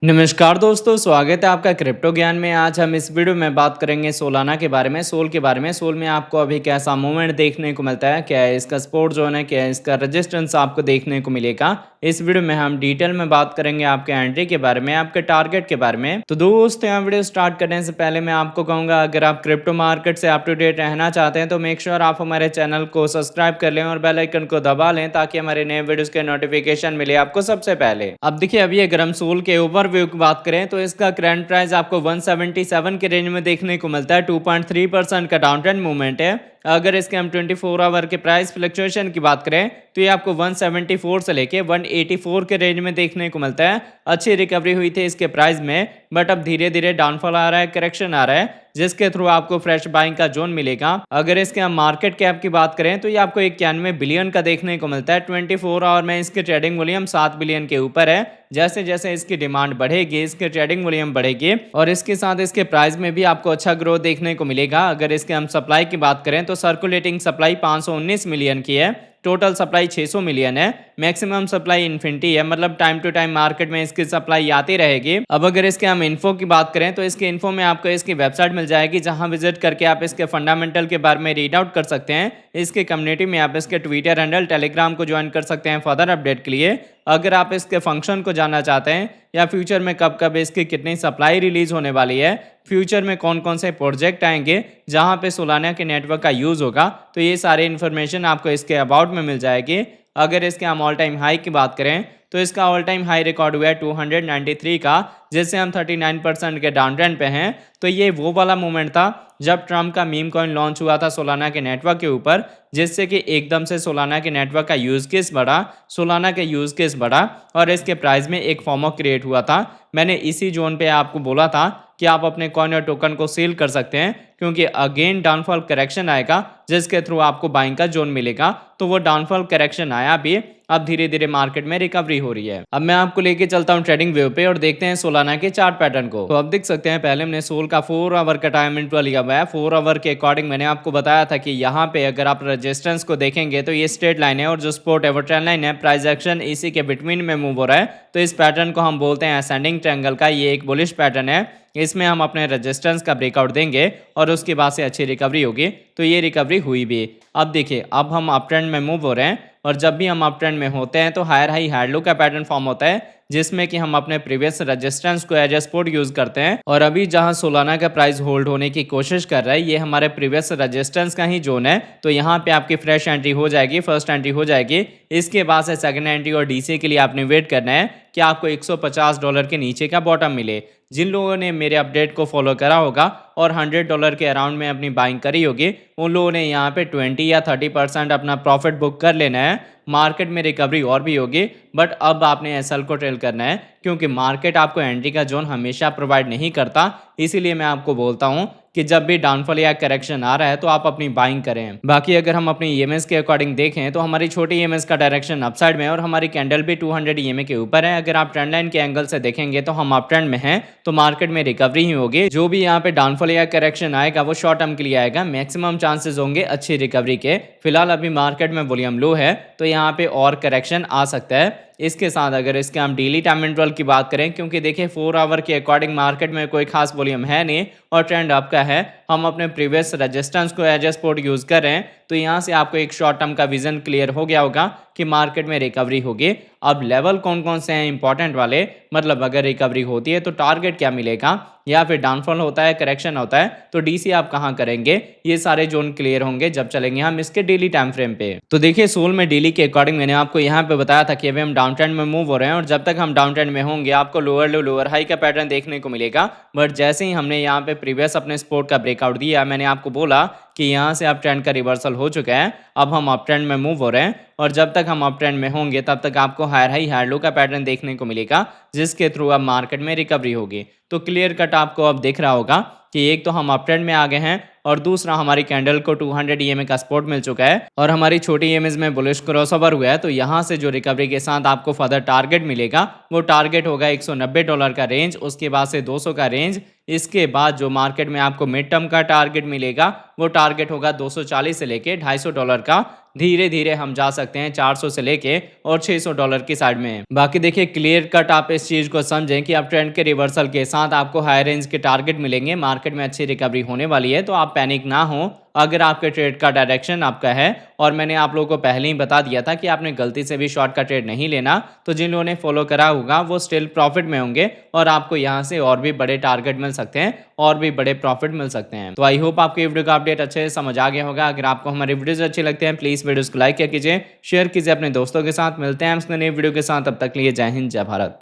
नमस्कार दोस्तों, स्वागत है आपका क्रिप्टो ज्ञान में। आज हम इस वीडियो में बात करेंगे सोलाना के बारे में, सोल के बारे में। सोल में आपको अभी कैसा मूवमेंट देखने को मिलता है, क्या है इसका सपोर्ट जोन है, क्या है इसका रेजिस्टेंस आपको देखने को मिलेगा। इस वीडियो में हम डिटेल में बात करेंगे आपके एंट्री के बारे में, आपके टारगेट के बारे में। तो दोस्त, यहाँ वीडियो स्टार्ट करने से पहले मैं आपको कहूँगा, अगर आप क्रिप्टो मार्केट से अप टू डेट रहना चाहते हैं तो मेक श्योर आप हमारे चैनल को सब्सक्राइब कर लें और बेल आइकन को दबा लें ताकि हमारे नए वीडियोस के नोटिफिकेशन मिले आपको सबसे पहले। अब देखिए, अभी अगर हम सोल के ओवरव्यू की बात करें तो इसका करंट प्राइस आपको 177 के रेंज में देखने को मिलता है। 2.3% का डाउन ट्रेंड मूवमेंट है। अगर इसके हम 24 आवर के प्राइस फ्लक्चुएशन की बात करें तो ये आपको 174 से लेके 184 के रेंज में देखने को मिलता है। अच्छी रिकवरी हुई थी इसके प्राइस में, बट अब धीरे धीरे डाउनफॉल आ रहा है, करेक्शन आ रहा है, जिसके थ्रू आपको फ्रेश बाइंग का जोन मिलेगा। अगर इसके हम मार्केट कैप की बात करें तो ये आपको 91 बिलियन का देखने को मिलता है। 24 आवर में इसकी ट्रेडिंग वॉल्यूम 7 बिलियन के ऊपर है। जैसे जैसे इसकी डिमांड बढ़ेगी, इसके ट्रेडिंग वॉल्यूम बढ़ेगी और इसके साथ इसके प्राइस में भी आपको अच्छा ग्रोथ देखने को मिलेगा। अगर इसके हम सप्लाई की बात करें तो सर्कुलेटिंग सप्लाई 519 मिलियन की है, टोटल सप्लाई 600 मिलियन है, मैक्सिमम सप्लाई इन्फिनिटी है, मतलब टाइम टू टाइम मार्केट में इसकी सप्लाई आती रहेगी। अब अगर इसके हम इन्फो की बात करें तो इसके इन्फो में आपको इसकी वेबसाइट मिल जाएगी, जहां विजिट करके आप इसके फंडामेंटल के बारे में रीड आउट कर सकते हैं। इसके कम्युनिटी में आप इसके ट्विटर हैंडल, टेलीग्राम को ज्वाइन कर सकते हैं फर्दर अपडेट के लिए। अगर आप इसके फंक्शन को जानना चाहते हैं या फ्यूचर में कब कब इसकी कितनी सप्लाई रिलीज होने वाली है, फ्यूचर में कौन कौन से प्रोजेक्ट आएंगे जहां पे सोलाना के नेटवर्क का यूज होगा, तो ये सारी इन्फॉर्मेशन आपको इसके अबाउट में मिल जाएगी। अगर इसके हम ऑल टाइम हाई की बात करें तो इसका ऑल टाइम हाई रिकॉर्ड हुआ है 293 का, जिससे हम 39% के डाउन ट्रेंड पे हैं। तो ये वो वाला मोमेंट था जब ट्रम्प का मीम कॉइन लॉन्च हुआ था सोलाना के नेटवर्क के ऊपर, जिससे कि एकदम से सोलाना के नेटवर्क का यूज केस बढ़ा, सोलाना के यूज केस बढ़ा और इसके प्राइस में एक फॉर्मो क्रिएट हुआ था। मैंने इसी जोन पे आपको बोला था कि आप अपने कॉइन और टोकन को सेल कर सकते हैं, क्योंकि अगेन डाउनफॉल करेक्शन आएगा जिसके थ्रू आपको बाइंग का जोन मिलेगा। तो वो डाउनफॉल करेक्शन आया भी, अब धीरे धीरे मार्केट में रिकवरी हो रही है। अब मैं आपको लेके चलता हूँ ट्रेडिंग व्यू पे और देखते हैं सोलाना के चार्ट पैटर्न को। तो अब देख सकते हैं, पहले हमने सोल का 4 आवर का टाइम इंटरवल लिया हुआ है। 4 आवर के अकॉर्डिंग मैंने आपको बताया था कि यहाँ पे अगर आप रेजिस्टेंस को देखेंगे तो ये स्ट्रेट लाइन है और जो सपोर्ट है वो ट्रेंड लाइन है। प्राइस एक्शन इसी के बिटवीन में मूव हो रहा है। तो इस पैटर्न को हम बोलते हैं असेंडिंग ट्रायंगल का। ये एक बुलिश पैटर्न है, इसमें हम अपने रेजिस्टेंस का ब्रेकआउट देंगे और उसके बाद से अच्छी रिकवरी होगी। तो ये रिकवरी हुई भी। अब देखिए, अब हम अप ट्रेंड में मूव हो रहे हैं और जब भी हम अप ट्रेंड में होते हैं तो हायर हाई हायर लो का पैटर्न फॉर्म होता है, जिसमें कि हम अपने प्रीवियस रेजिस्टेंस को एज ए सपोर्ट यूज करते हैं। और अभी जहां सोलाना का प्राइस होल्ड होने की कोशिश कर रहा है, ये हमारे प्रीवियस रेजिस्टेंस का ही जोन है। तो यहाँ पे आपकी फ्रेश एंट्री हो जाएगी, फर्स्ट एंट्री हो जाएगी। इसके बाद से सेकंड एंट्री और डीसी के लिए आपने वेट करना है कि आपको $150 के नीचे का बॉटम मिले। जिन लोगों ने मेरे अपडेट को फॉलो करा होगा और $100 के अराउंड में अपनी बाइंग करी होगी, उन लोगों ने यहाँ पे 20 या 30% अपना प्रॉफिट बुक कर लेना है। मार्केट में रिकवरी और भी होगी, बट अब आपने एसएल को ट्रेल करना है, क्योंकि मार्केट आपको एंट्री का जोन हमेशा प्रोवाइड नहीं करता। इसीलिए मैं आपको बोलता हूं कि जब भी डाउनफॉल या करेक्शन आ रहा है तो आप अपनी बाइंग करें। बाकी अगर हम अपनी ईएमएस के अकॉर्डिंग देखें तो हमारी छोटी ईएमएस का डायरेक्शन अपसाइड में और हमारी कैंडल भी 200 ईएमए के ऊपर है। अगर आप ट्रेंड लाइन के एंगल से देखेंगे तो हम अप ट्रेंड में हैं, तो मार्केट में रिकवरी ही होगी। जो भी यहाँ पे डाउनफॉल या करेक्शन आएगा वो शॉर्ट टर्म के लिए आएगा। मैक्सिमम चांसेस होंगे अच्छी रिकवरी के। फिलहाल अभी मार्केट में वॉल्यूम लो है, तो यहाँ पे और करेक्शन आ सकता है। इसके साथ अगर इसके हम डेली टाइम इंटरवल की बात करें, क्योंकि देखिए 4 आवर के अकॉर्डिंग मार्केट में कोई खास वॉल्यूम है नहीं और ट्रेंड आपका है, हम अपने प्रीवियस रेजिस्टेंस को एज ए सपोर्ट यूज कर रहे हैं। तो यहाँ से आपको एक शॉर्ट टर्म का विजन क्लियर हो गया होगा कि मार्केट में रिकवरी होगी। अब लेवल कौन कौन से हैं इंपॉर्टेंट वाले, मतलब अगर रिकवरी होती है तो टारगेट क्या मिलेगा, या फिर डाउनफॉल होता है, करेक्शन होता है तो डीसी आप कहां करेंगे, ये सारे जोन क्लियर होंगे जब चलेंगे हम इसके डेली टाइम फ्रेम पे। तो देखिए, सोल में डेली के अकॉर्डिंग मैंने आपको यहाँ पे बताया था कि अभी हम डाउन ट्रेंड में मूव हो रहे हैं और जब तक हम डाउन ट्रेंड में होंगे आपको लोअर लो लोअर हाई का पैटर्न देखने को मिलेगा। बट जैसे ही हमने यहाँ पे प्रीवियस अपने सपोर्ट का ब्रेकआउट दिया, मैंने आपको बोला कि यहाँ से अप ट्रेंड का रिवर्सल हो चुका है, अब हम अप ट्रेंड में मूव हो रहे हैं और जब तक हम अप ट्रेंड में होंगे तब तक आपको हायर हाई हायर लो का पैटर्न देखने को मिलेगा, जिसके थ्रू अब मार्केट में रिकवरी होगी। तो क्लियर कट आपको अब दिख रहा होगा कि एक तो हम अप ट्रेंड में आ गए हैं और दूसरा हमारी कैंडल को 200 ईएमए का सपोर्ट मिल चुका है और हमारी छोटी ईएमएस में बुलिश क्रॉसओवर हुआ है। तो यहाँ से जो रिकवरी के साथ आपको फर्दर टारगेट मिलेगा वो टारगेट होगा $190 का रेंज, उसके बाद से 200 का रेंज। इसके बाद जो मार्केट में आपको मिड टर्म का टारगेट मिलेगा वो टारगेट होगा $240 से लेके $250 का, धीरे धीरे हम जा सकते हैं 400 से लेके और $600 की साइड में। बाकी देखिए क्लियर कट आप इस चीज़ को समझें कि अब ट्रेंड के रिवर्सल के साथ आपको हाई रेंज के टारगेट मिलेंगे, मार्केट में अच्छी रिकवरी होने वाली है, तो आप पैनिक ना हो अगर आपके ट्रेड का डायरेक्शन आपका है। और मैंने आप लोगों को पहले ही बता दिया था कि आपने गलती से भी शॉर्ट का ट्रेड नहीं लेना, तो जिन लोगों ने फॉलो करा होगा वो स्टिल प्रॉफिट में होंगे और आपको यहाँ से और भी बड़े टारगेट मिल सकते हैं और भी बड़े प्रॉफिट मिल सकते हैं। तो आई होप आपको ये वीडियो का अपडेट अच्छे से समझ आ गया होगा। अगर आपको हमारे वीडियोज अच्छे लगते हैं प्लीज़ वीडियोज़ को लाइक किया कीजिए, शेयर कीजिए अपने दोस्तों के साथ। मिलते हैं हम नए वीडियो के साथ, तब तक के लिए जय हिंद जय भारत।